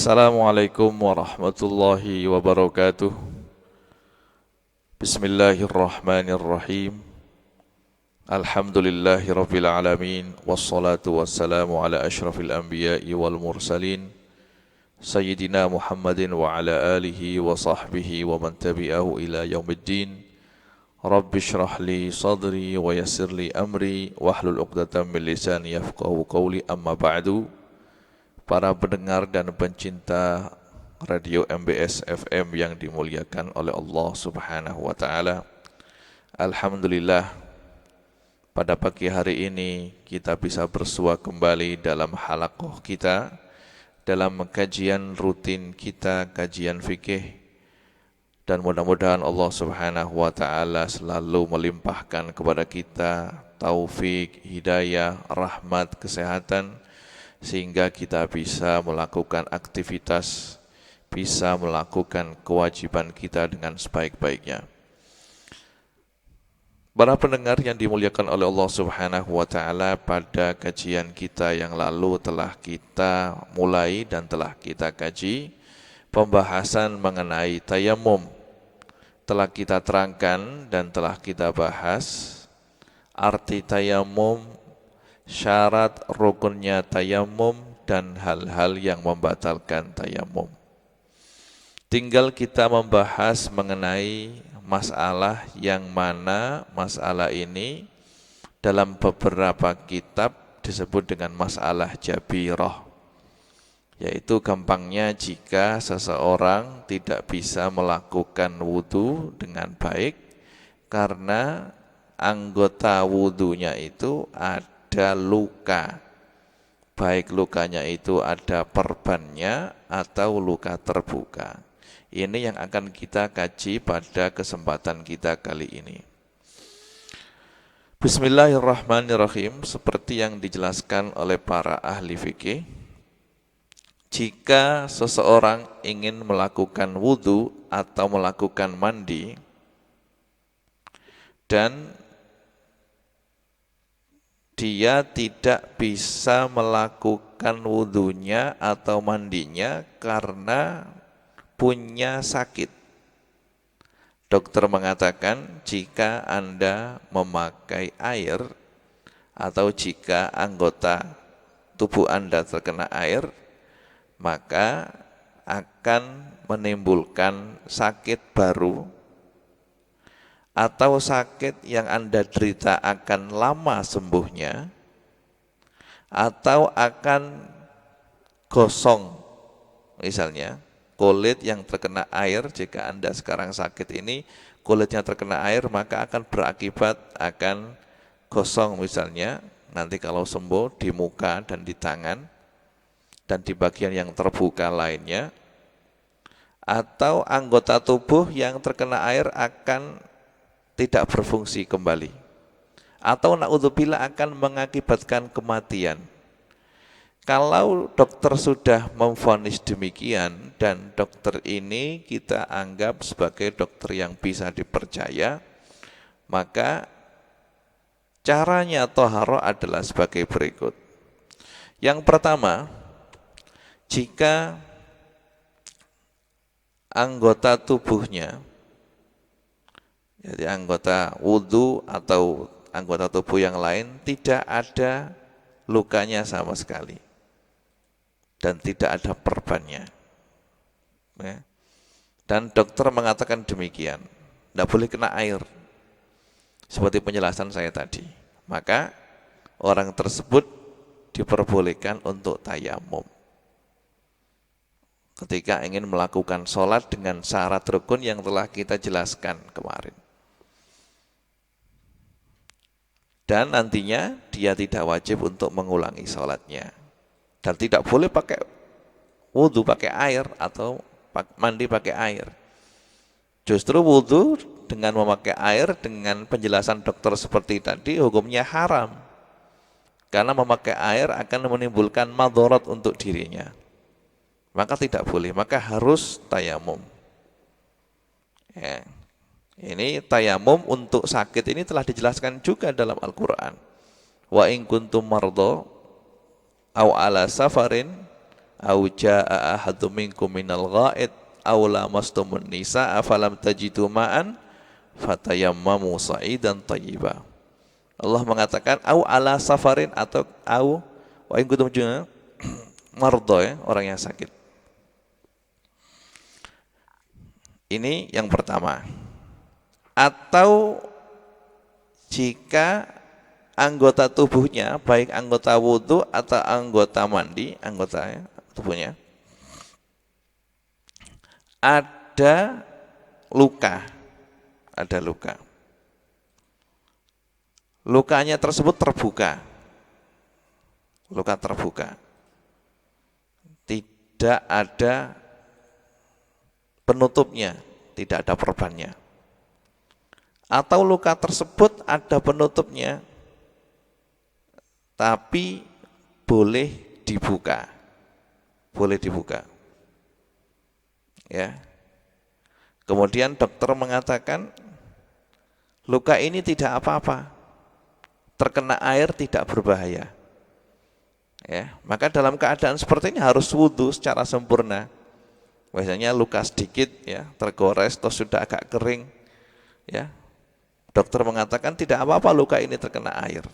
Assalamualaikum warahmatullahi wabarakatuh. Bismillahirrahmanirrahim. Alhamdulillahi rabbil alamin. Wassalatu wassalamu ala ashrafil anbiya'i wal mursalin Sayyidina Muhammadin wa ala alihi wa sahbihi wa man tabi'ahu ila yaumiddin. Rabbi shrah li sadri wa yassir li amri wahlul 'uqdatam min lisani yafqahu qawli, amma ba'du. Para pendengar dan pencinta Radio MBS FM yang dimuliakan oleh Allah Subhanahu wa taala. Alhamdulillah, pada pagi hari ini kita bisa bersua kembali dalam halaqah kita, dalam kajian rutin kita, kajian fikih. Dan mudah-mudahan Allah Subhanahu wa taala selalu melimpahkan kepada kita taufik, hidayah, rahmat, kesehatan, sehingga kita bisa melakukan aktivitas, bisa melakukan kewajiban kita dengan sebaik-baiknya. Para pendengar yang dimuliakan oleh Allah Subhanahu wa taala, pada kajian kita yang lalu telah kita mulai dan telah kita kaji pembahasan mengenai tayamum. Telah kita terangkan dan telah kita bahas arti tayamum, syarat rukunnya tayamum, dan hal-hal yang membatalkan tayamum. Tinggal kita membahas mengenai masalah yang mana masalah ini dalam beberapa kitab disebut dengan masalah jabirah, yaitu gampangnya jika seseorang tidak bisa melakukan wudu dengan baik karena anggota wudunya itu ada luka, baik lukanya itu ada perbannya atau luka terbuka. Ini yang akan kita kaji pada kesempatan kita kali ini. Bismillahirrahmanirrahim. Seperti yang dijelaskan oleh para ahli fikih, jika seseorang ingin melakukan wudu atau melakukan mandi dan dia tidak bisa melakukan wudunya atau mandinya karena punya sakit. Dokter mengatakan jika Anda memakai air atau jika anggota tubuh Anda terkena air, maka akan menimbulkan sakit baru, atau sakit yang Anda derita akan lama sembuhnya, atau akan gosong. Misalnya kulit yang terkena air, jika Anda sekarang sakit ini kulitnya terkena air, maka akan berakibat akan gosong misalnya nanti kalau sembuh di muka dan di tangan dan di bagian yang terbuka lainnya. Atau anggota tubuh yang terkena air akan tidak berfungsi kembali, atau naudzubillah akan mengakibatkan kematian. Kalau dokter sudah memvonis demikian, dan dokter ini kita anggap sebagai dokter yang bisa dipercaya, maka caranya thaharah adalah sebagai berikut. Yang pertama, jika anggota tubuhnya, jadi anggota wudu atau anggota tubuh yang lain tidak ada lukanya sama sekali dan tidak ada perbannya, ya. Dan dokter mengatakan demikian, tidak boleh kena air seperti penjelasan saya tadi, maka orang tersebut diperbolehkan untuk tayamum ketika ingin melakukan sholat dengan syarat rukun yang telah kita jelaskan kemarin. Dan nantinya dia tidak wajib untuk mengulangi sholatnya, dan tidak boleh pakai wudu pakai air atau mandi pakai air. Justru wudu dengan memakai air dengan penjelasan dokter seperti tadi hukumnya haram, karena memakai air akan menimbulkan madharat untuk dirinya, maka tidak boleh, maka harus tayamum, ya. Ini tayamum untuk sakit ini telah dijelaskan juga dalam Al-Quran. Wa in kuntum mardha aw ala safarin au jaa ahadum minkum minal ghaid aw lamastumun nisaa falam tajidu ma'an fatayammamu sa'idan thayyiba. Allah mengatakan au ala safarin atau au wa in kuntum mardo, ya, orang yang sakit. Ini yang pertama. Atau jika anggota tubuhnya, baik anggota wudhu atau anggota mandi, anggota tubuhnya ada luka, lukanya tersebut terbuka, luka terbuka, tidak ada penutupnya, tidak ada perbannya, atau luka tersebut ada penutupnya tapi boleh dibuka, ya. Kemudian dokter mengatakan luka ini tidak apa-apa, terkena air tidak berbahaya, ya. Maka dalam keadaan seperti ini harus wudhu secara sempurna. Biasanya luka sedikit, ya, tergores atau sudah agak kering, ya, dokter mengatakan tidak apa-apa luka ini terkena air.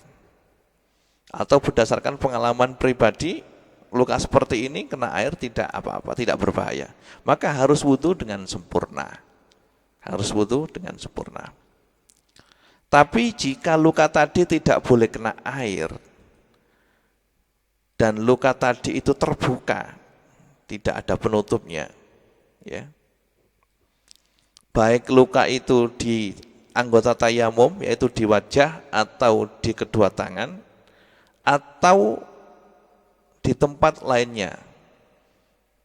Atau berdasarkan pengalaman pribadi, luka seperti ini kena air tidak apa-apa, tidak berbahaya. Maka harus wudhu dengan sempurna. Tapi jika luka tadi tidak boleh kena air dan luka tadi itu terbuka, tidak ada penutupnya, ya. Baik luka itu di anggota tayamum, yaitu di wajah atau di kedua tangan, atau di tempat lainnya,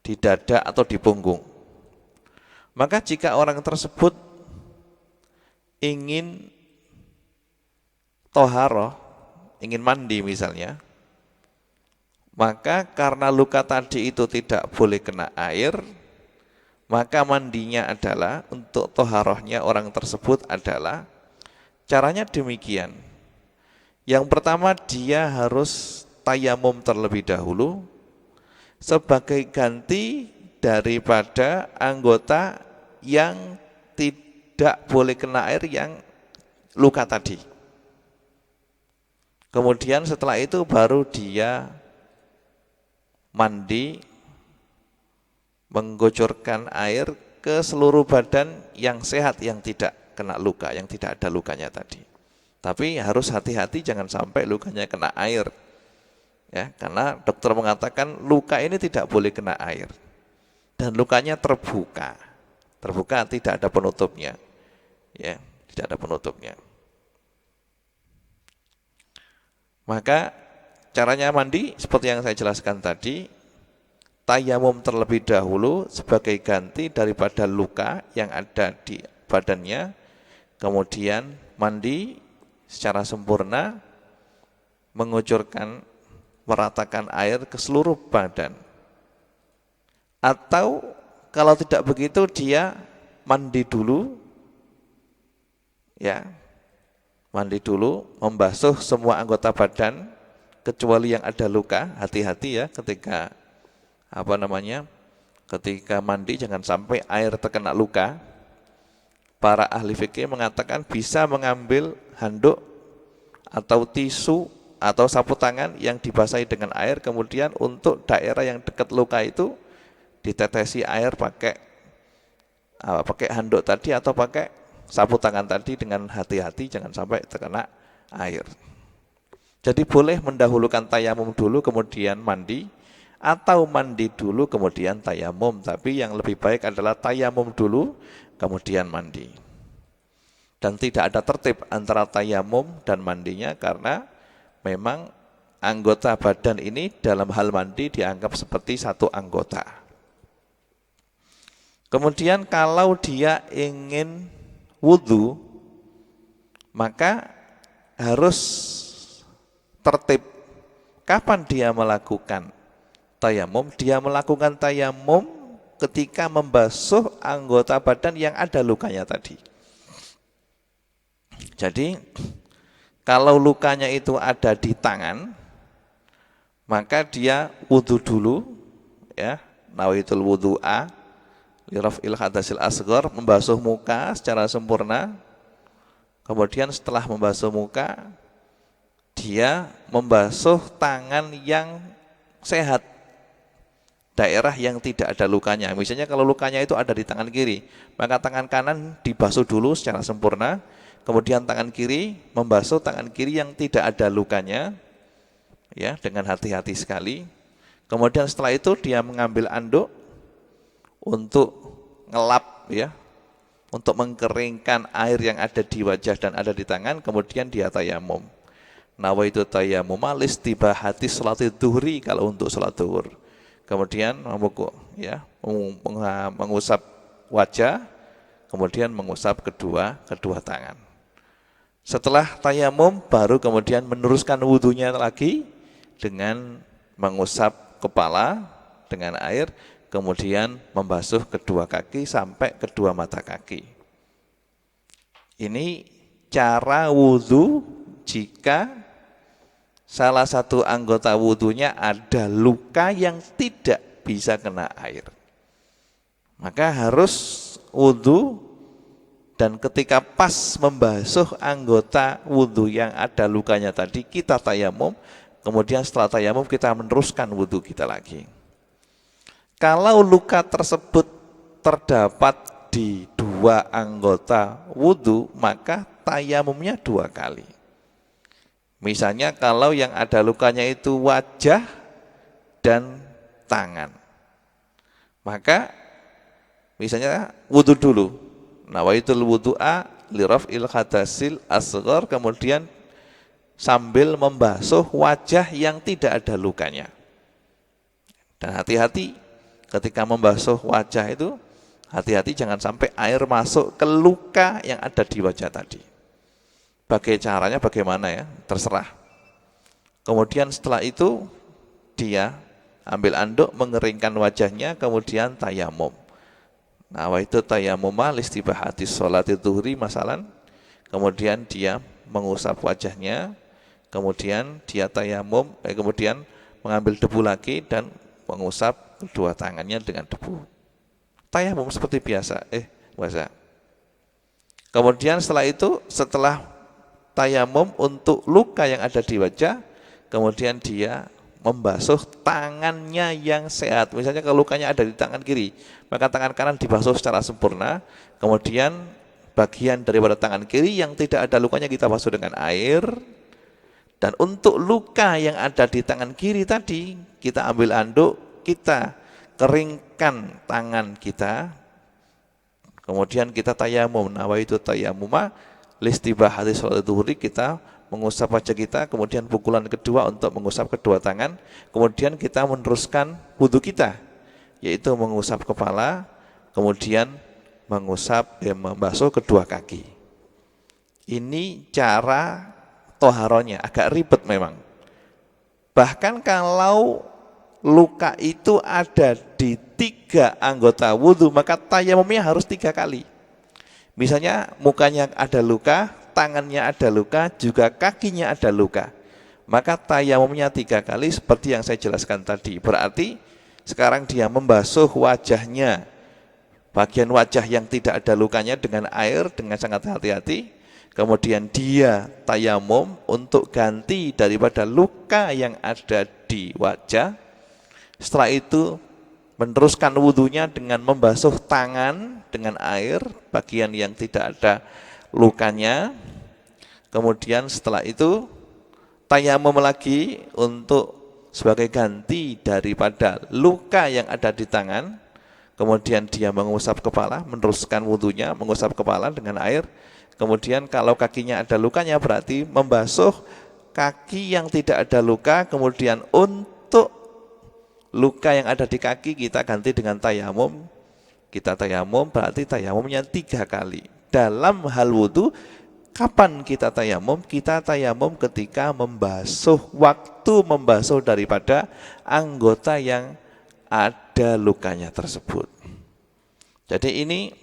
di dada atau di punggung. Maka jika orang tersebut ingin toharoh, ingin mandi misalnya, maka karena luka tadi itu tidak boleh kena air, maka mandinya adalah, untuk toharohnya orang tersebut adalah, caranya demikian. Yang pertama, dia harus tayamum terlebih dahulu sebagai ganti daripada anggota yang tidak boleh kena air, yang luka tadi. Kemudian setelah itu baru dia mandi, menggocurkan air ke seluruh badan yang sehat, yang tidak kena luka, yang tidak ada lukanya tadi. Tapi harus hati-hati jangan sampai lukanya kena air, ya, karena dokter mengatakan luka ini tidak boleh kena air dan lukanya terbuka, tidak ada penutupnya, ya, tidak ada penutupnya. Maka caranya mandi seperti yang saya jelaskan tadi, tayamum terlebih dahulu sebagai ganti daripada luka yang ada di badannya, kemudian mandi secara sempurna, mengucurkan, meratakan air ke seluruh badan. Atau kalau tidak begitu, dia mandi dulu, ya, mandi dulu, membasuh semua anggota badan kecuali yang ada luka. Hati-hati ya ketika ketika mandi, jangan sampai air terkena luka. Para ahli fikih mengatakan bisa mengambil handuk atau tisu atau sapu tangan yang dibasahi dengan air, kemudian untuk daerah yang dekat luka itu ditetesi air pakai handuk tadi atau pakai sapu tangan tadi dengan hati-hati, jangan sampai terkena air. Jadi boleh mendahulukan tayamum dulu kemudian mandi, atau mandi dulu kemudian tayamum, tapi yang lebih baik adalah tayamum dulu kemudian mandi. Dan tidak ada tertib antara tayamum dan mandinya, karena memang anggota badan ini dalam hal mandi dianggap seperti satu anggota. Kemudian kalau dia ingin wudhu, maka harus tertib. Kapan dia melakukan tayamum? Dia melakukan tayamum ketika membasuh anggota badan yang ada lukanya tadi. Jadi kalau lukanya itu ada di tangan, maka dia wudhu dulu, ya, nawaitul wudu'a liraf'il hadasil asghar, membasuh muka secara sempurna. Kemudian setelah membasuh muka, dia membasuh tangan yang sehat, daerah yang tidak ada lukanya. Misalnya kalau lukanya itu ada di tangan kiri, maka tangan kanan dibasuh dulu secara sempurna, kemudian tangan kiri membasuh tangan kiri yang tidak ada lukanya, ya, dengan hati-hati sekali. Kemudian setelah itu dia mengambil anduk untuk ngelap, ya, untuk mengkeringkan air yang ada di wajah dan ada di tangan. Kemudian dia tayamum. Nawaitu tayamum listibahati sholati dhuhri, kalau untuk sholat zuhur. Kemudian ya, mengusap wajah, kemudian mengusap kedua tangan. Setelah tayamum baru kemudian meneruskan wudunya lagi dengan mengusap kepala dengan air, kemudian membasuh kedua kaki sampai kedua mata kaki. Ini cara wudu jika salah satu anggota wudunya ada luka yang tidak bisa kena air. Maka harus wudu, dan ketika pas membasuh anggota wudu yang ada lukanya tadi, kita tayamum. Kemudian setelah tayamum kita meneruskan wudu kita lagi. Kalau luka tersebut terdapat di dua anggota wudu, maka tayamumnya 2 kali. Misalnya kalau yang ada lukanya itu wajah dan tangan, maka misalnya wudu dulu, nawaitul wudu'a liraf'il hadasil asghar, kemudian sambil membasuh wajah yang tidak ada lukanya. Dan hati-hati ketika membasuh wajah itu, hati-hati jangan sampai air masuk ke luka yang ada di wajah tadi. Caranya bagaimana, ya, terserah. Kemudian setelah itu dia ambil anduk, mengeringkan wajahnya, kemudian tayamum. Nawaitu tayamuma listibahati sholati dhuhri masalan. Kemudian dia mengusap wajahnya, kemudian dia tayamum, kemudian mengambil debu lagi dan mengusap kedua tangannya dengan debu. Tayamum seperti biasa, puasa. Kemudian setelah itu, setelah tayamum untuk luka yang ada di wajah, kemudian dia membasuh tangannya yang sehat. Misalnya kalau lukanya ada di tangan kiri, maka tangan kanan dibasuh secara sempurna. Kemudian bagian daripada tangan kiri yang tidak ada lukanya kita basuh dengan air. Dan untuk luka yang ada di tangan kiri tadi, kita ambil anduk, kita keringkan tangan kita, kemudian kita tayamum. Nawaitu tayamuma listibahati sholati dhuhri, kita mengusap wajah kita, kemudian pukulan kedua untuk mengusap kedua tangan, kemudian kita meneruskan wudu kita, yaitu mengusap kepala, kemudian membasuh kedua kaki. Ini cara toharonya, agak ribet memang. Bahkan kalau luka itu ada di 3 anggota wudu, maka tayamumnya harus 3 kali. Misalnya mukanya ada luka, tangannya ada luka, juga kakinya ada luka, maka tayamumnya 3 kali seperti yang saya jelaskan tadi. Berarti sekarang dia membasuh wajahnya, bagian wajah yang tidak ada lukanya dengan air dengan sangat hati-hati. Kemudian dia tayamum untuk ganti daripada luka yang ada di wajah. Setelah itu meneruskan wudunya dengan membasuh tangan dengan air, bagian yang tidak ada lukanya. Kemudian setelah itu tayamum lagi untuk sebagai ganti daripada luka yang ada di tangan. Kemudian dia mengusap kepala, meneruskan wudunya, mengusap kepala dengan air. Kemudian kalau kakinya ada lukanya berarti membasuh kaki yang tidak ada luka. Kemudian untuk luka yang ada di kaki kita ganti dengan tayamum. Kita tayamum berarti tayamumnya 3 kali. Dalam hal wudu, kapan kita tayamum? Kita tayamum ketika membasuh, waktu membasuh daripada anggota yang ada lukanya tersebut. Jadi ini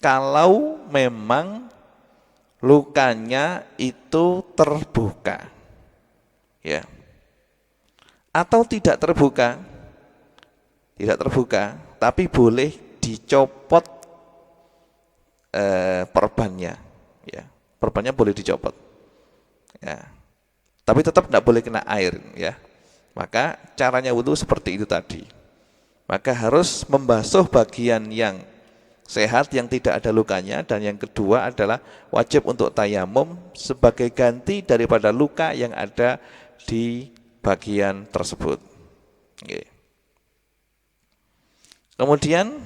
kalau memang lukanya itu terbuka, ya, atau tidak terbuka, tidak terbuka, tapi boleh dicopot perbannya, ya. Perbannya boleh dicopot, ya. Tapi tetap tidak boleh kena air, ya. Maka caranya wudu seperti itu tadi. Maka harus membasuh bagian yang sehat, yang tidak ada lukanya, dan yang kedua adalah wajib untuk tayamum sebagai ganti daripada luka yang ada di bagian tersebut. Oke. Kemudian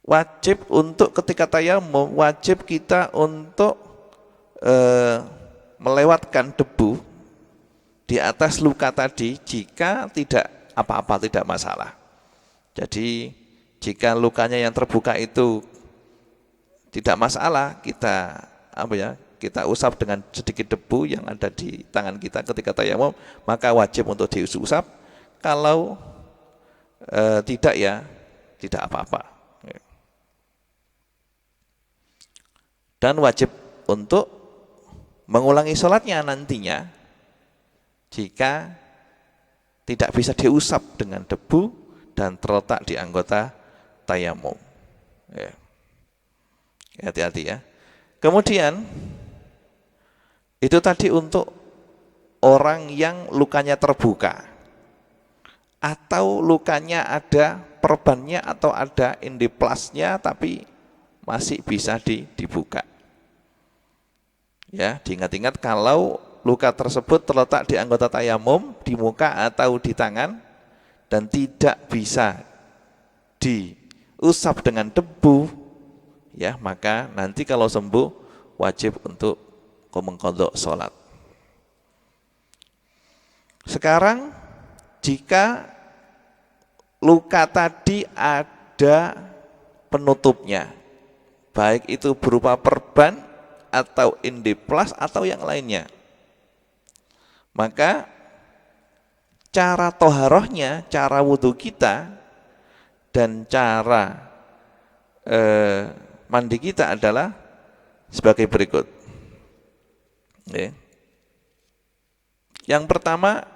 wajib untuk ketika tayamum, wajib kita untuk melewatkan debu di atas luka tadi jika tidak apa-apa, tidak masalah. Jadi jika lukanya yang terbuka itu tidak masalah, kita usap dengan sedikit debu yang ada di tangan kita ketika tayamum, maka wajib untuk diusap. Kalau tidak, ya tidak apa-apa. Dan wajib untuk mengulangi sholatnya nantinya jika tidak bisa diusap dengan debu dan terletak di anggota tayamum. Ya. Hati-hati ya. Kemudian itu tadi untuk orang yang lukanya terbuka atau lukanya ada perbannya atau ada endoplasnya tapi masih bisa dibuka. Ya, diingat-ingat kalau luka tersebut terletak di anggota tayamum, di muka atau di tangan dan tidak bisa diusap dengan debu, ya, maka nanti kalau sembuh wajib untuk mengqadha salat. Sekarang jika luka tadi ada penutupnya, baik itu berupa perban atau endoplas atau yang lainnya, maka cara toharohnya, cara wudhu kita dan cara mandi kita adalah sebagai berikut. Yang pertama,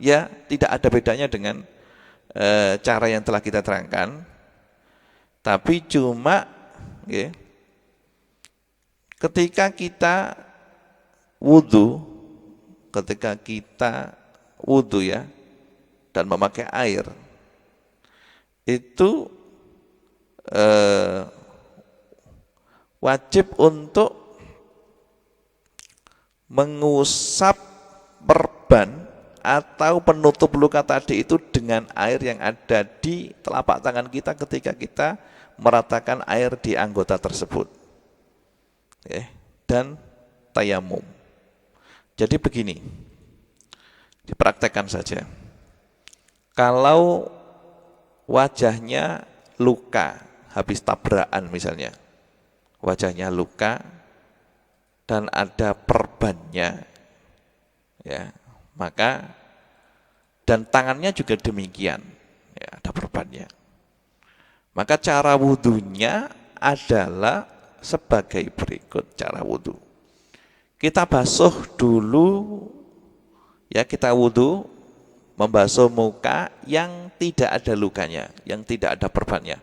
ya tidak ada bedanya dengan cara yang telah kita terangkan, tapi cuma ketika kita wudhu ya dan memakai air itu wajib untuk mengusap perban atau penutup luka tadi itu dengan air yang ada di telapak tangan kita ketika kita meratakan air di anggota tersebut. Dan tayamum. Jadi begini, dipraktekkan saja. Kalau wajahnya luka habis tabrakan misalnya, wajahnya luka dan ada perbannya, ya, maka dan tangannya juga demikian, ya, ada perbannya. Maka cara wudhunya adalah sebagai berikut cara wudhu. Kita basuh dulu, ya, kita wudhu membasuh muka yang tidak ada lukanya, yang tidak ada perbannya.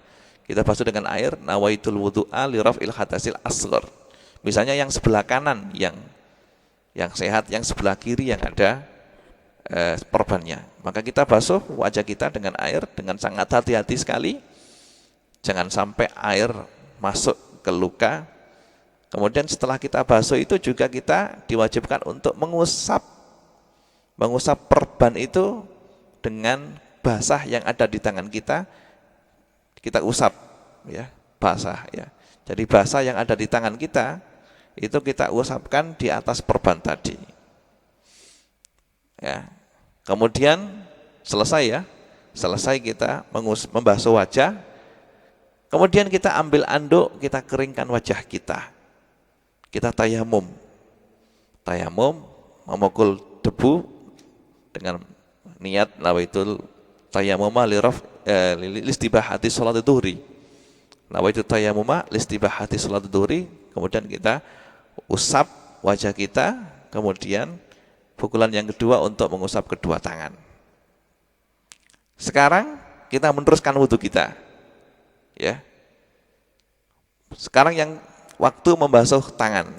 Kita basuh dengan air, nawaitul wudhu'a li raf'il hadasil asghar. Misalnya yang sebelah kanan yang sehat, yang sebelah kiri yang ada perbannya. Maka kita basuh wajah kita dengan air dengan sangat hati-hati sekali. Jangan sampai air masuk ke luka. Kemudian setelah kita basuh itu juga kita diwajibkan untuk mengusap perban itu dengan basah yang ada di tangan kita. Kita usap, ya, basah, ya. Jadi basah yang ada di tangan kita itu kita usapkan di atas perban tadi. Ya. Kemudian selesai kita membasuh wajah. Kemudian kita ambil anduk, kita keringkan wajah kita. Kita tayamum, memukul debu dengan niat nawaitul tayamuma listibahati sholat dhuhri. Nawaitul tayamuma listibahati sholat dhuhri. Kemudian kita usap wajah kita, kemudian pukulan yang kedua untuk mengusap kedua tangan. Sekarang kita meneruskan wudhu kita. Ya. Sekarang yang waktu membasuh tangan.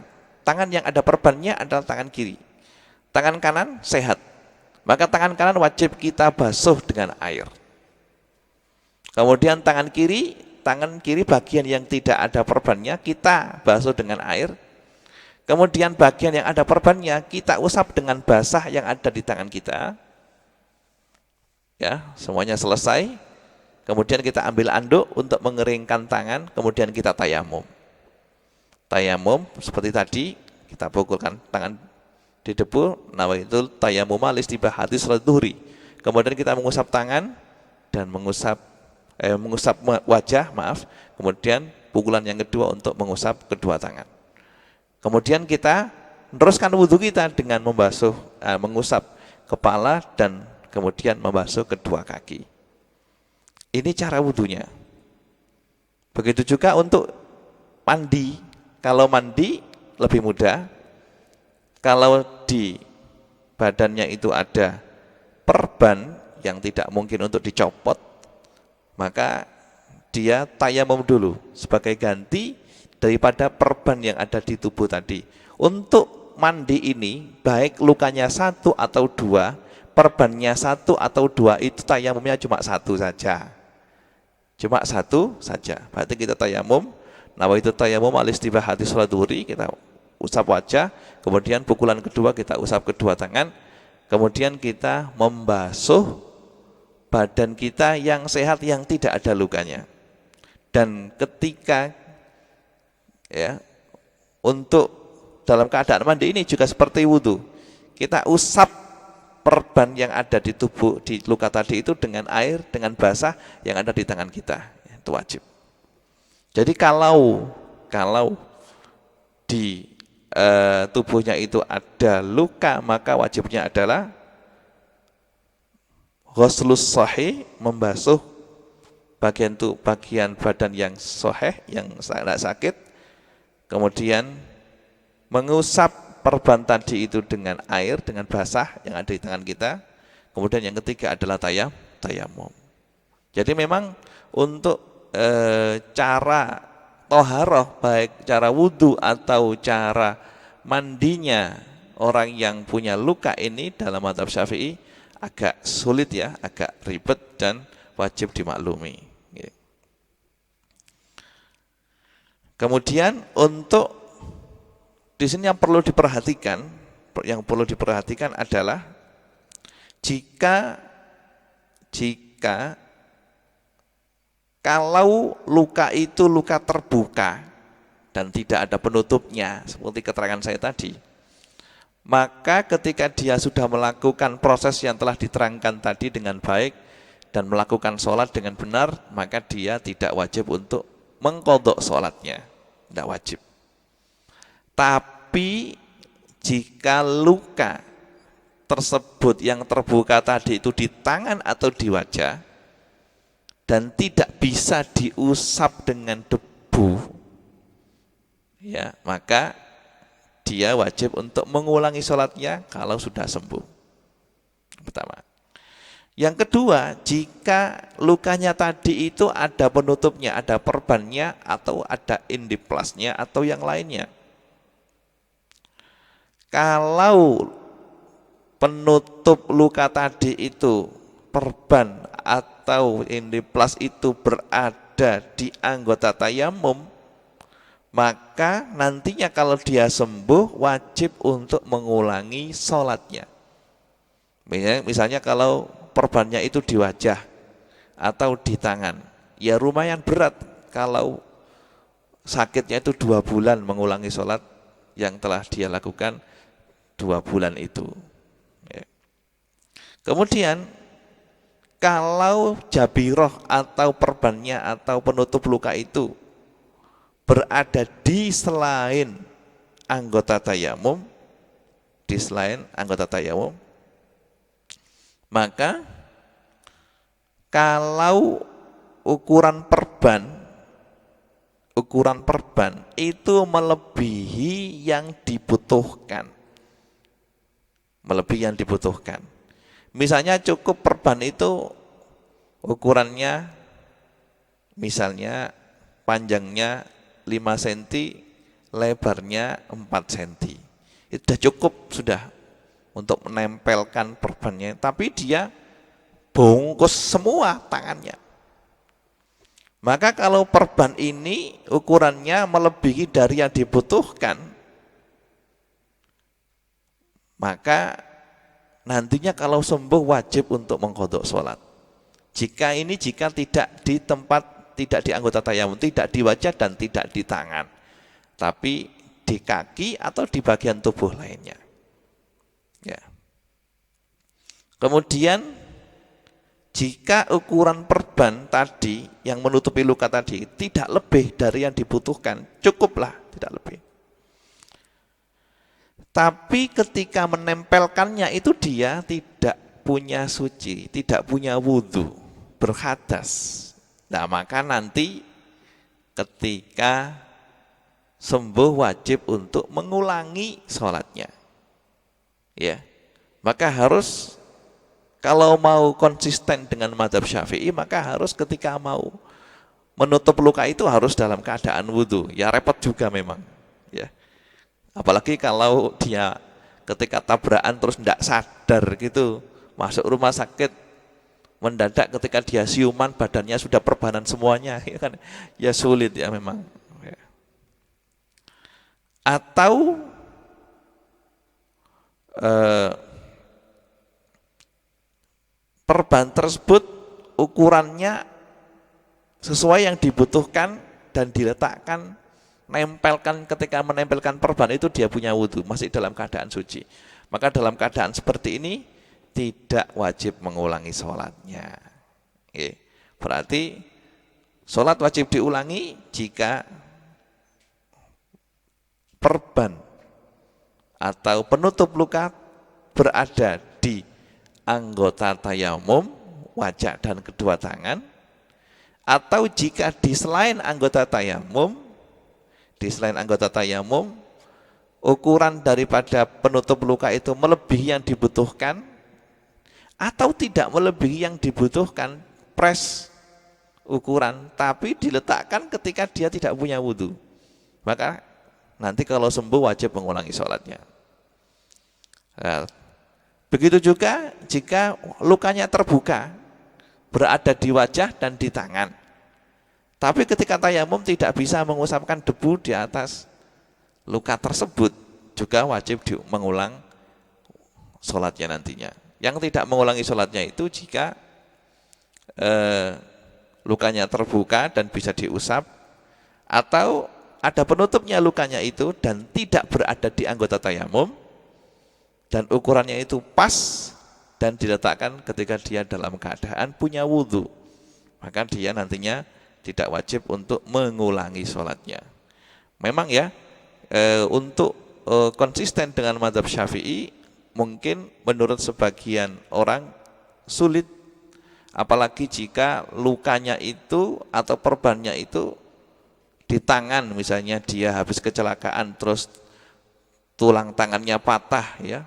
Tangan yang ada perbannya adalah tangan kiri. Tangan kanan sehat. Maka tangan kanan wajib kita basuh dengan air. Kemudian tangan kiri bagian yang tidak ada perbannya kita basuh dengan air. Kemudian bagian yang ada perbannya kita usap dengan basah yang ada di tangan kita. Ya, semuanya selesai. Kemudian kita ambil anduk untuk mengeringkan tangan, kemudian kita tayamum. Tayamum seperti tadi, kita pukulkan tangan di debu, nawaitul tayamum listibahati salat dhuhri. Kemudian kita mengusap tangan dan mengusap wajah, kemudian pukulan yang kedua untuk mengusap kedua tangan. Kemudian kita meneruskan wudhu kita dengan mengusap kepala dan kemudian membasuh kedua kaki. Ini cara wudhunya. Begitu juga untuk mandi. Kalau mandi lebih mudah. Kalau di badannya itu ada perban yang tidak mungkin untuk dicopot, maka dia tayamum dulu sebagai ganti daripada perban yang ada di tubuh tadi. Untuk mandi ini, baik lukanya 1 atau 2, perbannya 1 atau 2, itu tayamumnya cuma 1 saja. Cuma 1 saja. Berarti kita tayamum, nawaitu tayamum alistibahati salat dhuhri, kita usap wajah, kemudian pukulan kedua kita usap kedua tangan, kemudian kita membasuh badan kita yang sehat yang tidak ada lukanya. Dan ketika untuk dalam keadaan mandi ini juga seperti wudhu, kita usap perban yang ada di tubuh, di luka tadi itu dengan air, dengan basah yang ada di tangan kita. Itu wajib. Jadi kalau di tubuhnya itu ada luka, maka wajibnya adalah ghuslus sahih, membasuh bagian badan yang sahih, yang tidak sakit, kemudian mengusap perban tadi itu dengan air, dengan basah yang ada di tangan kita. Kemudian yang ketiga adalah tayamum. Jadi memang untuk cara toharoh, baik cara wudhu atau cara mandinya orang yang punya luka ini dalam mazhab Syafi'i agak sulit ya, agak ribet dan wajib dimaklumi. Kemudian untuk di sini yang perlu diperhatikan adalah jika kalau luka itu luka terbuka dan tidak ada penutupnya seperti keterangan saya tadi, maka ketika dia sudah melakukan proses yang telah diterangkan tadi dengan baik dan melakukan sholat dengan benar, maka dia tidak wajib untuk mengqadha sholatnya, tidak wajib. Tapi jika luka tersebut yang terbuka tadi itu di tangan atau di wajah dan tidak bisa diusap dengan debu, ya, maka dia wajib untuk mengulangi sholatnya kalau sudah sembuh. Pertama. Yang kedua, jika lukanya tadi itu ada penutupnya, ada perbannya atau ada indiplasnya atau yang lainnya. Kalau penutup luka tadi itu perban atau indiplas itu berada di anggota tayamum, maka nantinya kalau dia sembuh wajib untuk mengulangi sholatnya. Misalnya kalau perbannya itu di wajah atau di tangan, ya lumayan berat kalau sakitnya itu 2 bulan mengulangi sholat yang telah dia lakukan 2 bulan itu. Kemudian kalau jabiroh atau perbannya atau penutup luka itu berada di selain anggota tayamum, maka kalau ukuran perban itu melebihi yang dibutuhkan. Misalnya cukup perban itu ukurannya misalnya panjangnya 5 cm, lebarnya 4 cm. Itu sudah cukup sudah untuk menempelkan perbannya, tapi dia bungkus semua tangannya. Maka kalau perban ini ukurannya melebihi dari yang dibutuhkan, maka nantinya kalau sembuh wajib untuk mengqadha sholat. Jika tidak di tempat, tidak di anggota tayamum, tidak di wajah dan tidak di tangan, tapi di kaki atau di bagian tubuh lainnya. Ya. Kemudian jika ukuran perban tadi yang menutupi luka tadi tidak lebih dari yang dibutuhkan, cukuplah, tidak lebih. Tapi ketika menempelkannya itu dia tidak punya suci, tidak punya wudhu, berhadas. Nah, maka nanti ketika sembuh wajib untuk mengulangi sholatnya. Ya, maka harus, kalau mau konsisten dengan mazhab Syafi'i, maka harus ketika mau menutup luka itu harus dalam keadaan wudhu. Ya repot juga memang. Ya, apalagi kalau dia ketika tabrakan terus tidak sadar gitu, masuk rumah sakit mendadak ketika dia siuman badannya sudah perbanan semuanya, ya kan? Ya sulit ya memang. Ya. Atau perban tersebut ukurannya sesuai yang dibutuhkan dan diletakkan, nempelkan, ketika menempelkan perban itu dia punya wudhu, masih dalam keadaan suci. Maka dalam keadaan seperti ini tidak wajib mengulangi sholatnya. Oke. Berarti sholat wajib diulangi jika perban atau penutup luka berada di anggota tayamum, wajah dan kedua tangan, atau jika di selain anggota tayamum, ukuran daripada penutup luka itu melebihi yang dibutuhkan atau tidak melebihi yang dibutuhkan, pres ukuran, tapi diletakkan ketika dia tidak punya wudhu, maka nanti kalau sembuh wajib mengulangi sholatnya. Nah, begitu juga jika lukanya terbuka, berada di wajah dan di tangan, tapi ketika tayamum tidak bisa mengusapkan debu di atas luka tersebut, juga wajib mengulang sholatnya nantinya. Yang tidak mengulangi sholatnya itu jika lukanya terbuka dan bisa diusap, atau ada penutupnya lukanya itu dan tidak berada di anggota tayamum, dan ukurannya itu pas dan diletakkan ketika dia dalam keadaan punya wudhu, maka dia nantinya tidak wajib untuk mengulangi sholatnya. Memang ya, untuk konsisten dengan mazhab Syafi'i mungkin menurut sebagian orang sulit, apalagi jika lukanya itu atau perbannya itu di tangan, misalnya dia habis kecelakaan terus tulang tangannya patah ya,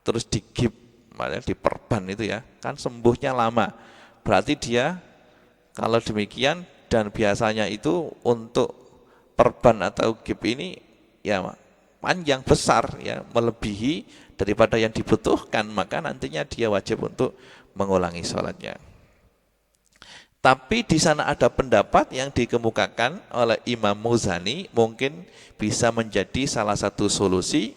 terus digip, makanya diperban itu ya, kan sembuhnya lama. Berarti dia kalau demikian, dan biasanya itu untuk perban atau gip ini ya panjang besar ya, melebihi daripada yang dibutuhkan, maka nantinya dia wajib untuk mengulangi sholatnya. Tapi di sana ada pendapat yang dikemukakan oleh Imam Muzani, mungkin bisa menjadi salah satu solusi,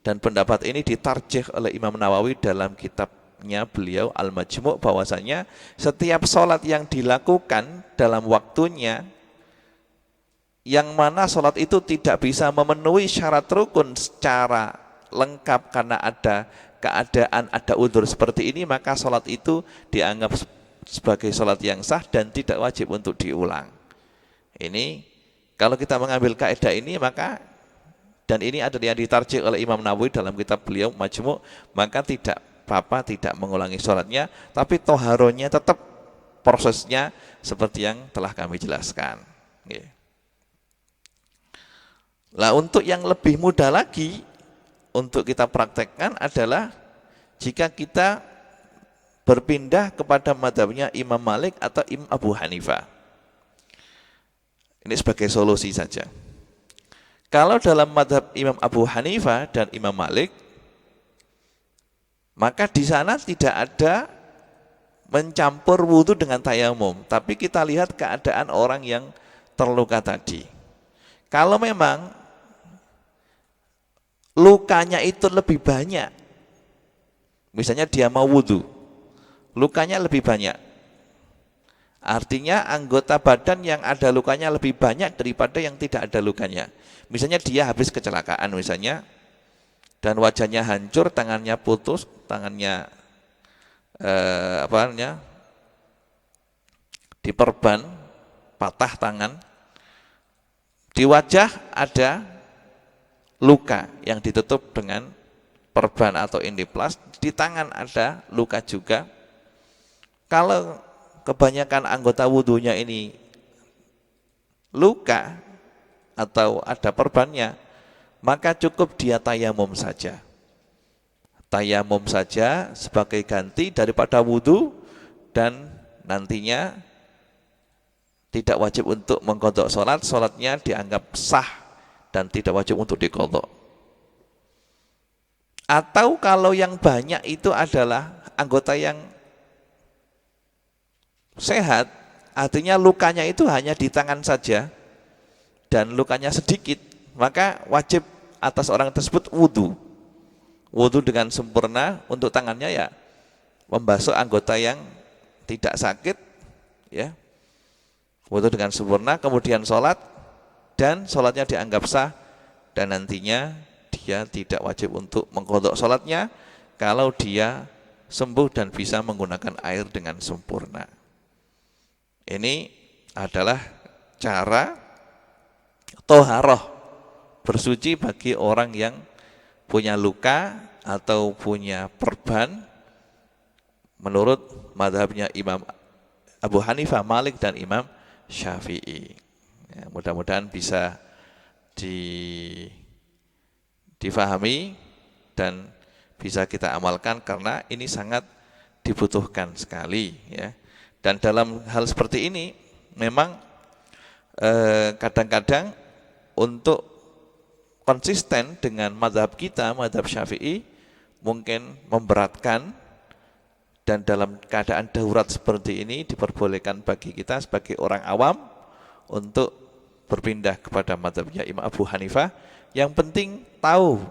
dan pendapat ini ditarjih oleh Imam Nawawi dalam kitabnya beliau Al-Majmu', bahwasanya setiap sholat yang dilakukan dalam waktunya, yang mana sholat itu tidak bisa memenuhi syarat rukun secara lengkap karena ada keadaan, ada udzur seperti ini, maka sholat itu dianggap sebagai sholat yang sah dan tidak wajib untuk diulang. Ini kalau kita mengambil kaidah ini, maka, dan ini adalah yang ditarjih oleh Imam Nawawi dalam kitab beliau Majmu', maka tidak apa-apa tidak mengulangi sholatnya, tapi toharonya tetap prosesnya seperti yang telah kami jelaskan. Nah, untuk yang lebih mudah lagi untuk kita praktekkan adalah jika kita berpindah kepada madhabnya Imam Malik atau Imam Abu Hanifah. Ini sebagai solusi saja. Kalau dalam madhab Imam Abu Hanifah dan Imam Malik, maka di sana tidak ada mencampur wudhu dengan tayamum. Tapi kita lihat keadaan orang yang terluka tadi. Kalau memang lukanya itu lebih banyak, misalnya dia mau wudhu, lukanya lebih banyak, artinya anggota badan yang ada lukanya lebih banyak daripada yang tidak ada lukanya. Misalnya dia habis kecelakaan misalnya, dan wajahnya hancur, tangannya putus, tangannya diperban, patah tangan, di wajah ada luka yang ditutup dengan perban atau indiplas, di tangan ada luka juga. Kalau kebanyakan anggota wudhunya ini luka atau ada perbannya, maka cukup dia tayamum saja. Tayamum saja sebagai ganti daripada wudhu, dan nantinya tidak wajib untuk mengqadha sholat, sholatnya dianggap sah dan tidak wajib untuk diqadha. Atau kalau yang banyak itu adalah anggota yang sehat, artinya lukanya itu hanya di tangan saja dan lukanya sedikit, maka wajib atas orang tersebut wudhu. Wudhu dengan sempurna, untuk tangannya ya membasuh anggota yang tidak sakit, ya. Wudhu dengan sempurna, kemudian sholat, dan sholatnya dianggap sah, dan nantinya dia tidak wajib untuk mengqadha sholatnya kalau dia sembuh dan bisa menggunakan air dengan sempurna. Ini adalah cara toharoh bersuci bagi orang yang punya luka atau punya perban menurut madhabnya Imam Abu Hanifah, Malik, dan Imam Syafi'i. Ya, mudah-mudahan bisa difahami dan bisa kita amalkan, karena ini sangat dibutuhkan sekali, ya. Dan dalam hal seperti ini memang kadang-kadang untuk konsisten dengan madhab kita, madhab Syafi'i, mungkin memberatkan, dan dalam keadaan darurat seperti ini diperbolehkan bagi kita sebagai orang awam untuk berpindah kepada madhabnya Imam Abu Hanifah. Yang penting tahu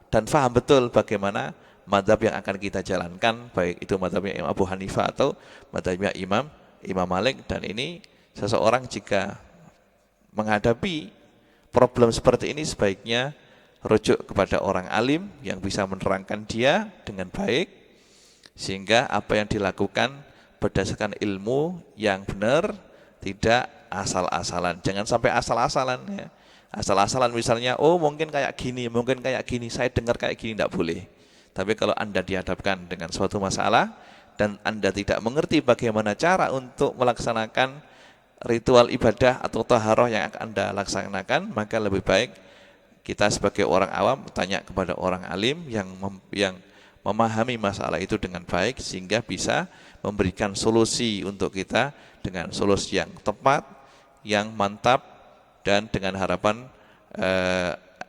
dan faham betul bagaimana madhab yang akan kita jalankan, baik itu madhabnya Imam Abu Hanifah atau madhabnya Imam Malik. Dan ini seseorang jika menghadapi problem seperti ini sebaiknya rujuk kepada orang alim yang bisa menerangkan dia dengan baik, sehingga apa yang dilakukan berdasarkan ilmu yang benar, tidak asal-asalan. Jangan sampai asal-asalan, ya. Asal-asalan misalnya, oh mungkin kayak gini, saya dengar kayak gini, tidak boleh. Tapi kalau Anda dihadapkan dengan suatu masalah dan Anda tidak mengerti bagaimana cara untuk melaksanakan ritual ibadah atau taharah yang akan Anda laksanakan, maka lebih baik kita sebagai orang awam tanya kepada orang alim yang memahami masalah itu dengan baik, sehingga bisa memberikan solusi untuk kita dengan solusi yang tepat, yang mantap, dan dengan harapan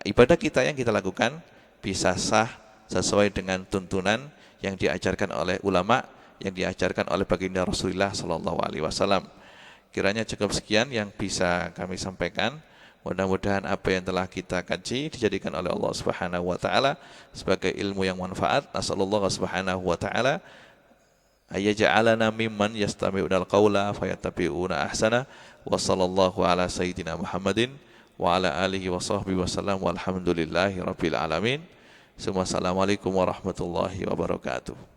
ibadah kita yang kita lakukan bisa sah sesuai dengan tuntunan yang diajarkan oleh ulama, yang diajarkan oleh baginda Rasulullah SAW. Kiranya cukup sekian yang bisa kami sampaikan. Mudah-mudahan apa yang telah kita kaji dijadikan oleh Allah Subhanahu wa taala sebagai ilmu yang manfaat. Nasallallahu subhanahu wa taala ayyaj'alana mimman yastami'unal qawla fayattabi'una ahsana. Wa sallallahu ala sayyidina Muhammadin wa ala alihi wa sahbihi wasallam walhamdulillahi rabbil alamin. Assalamualaikum warahmatullahi wabarakatuh.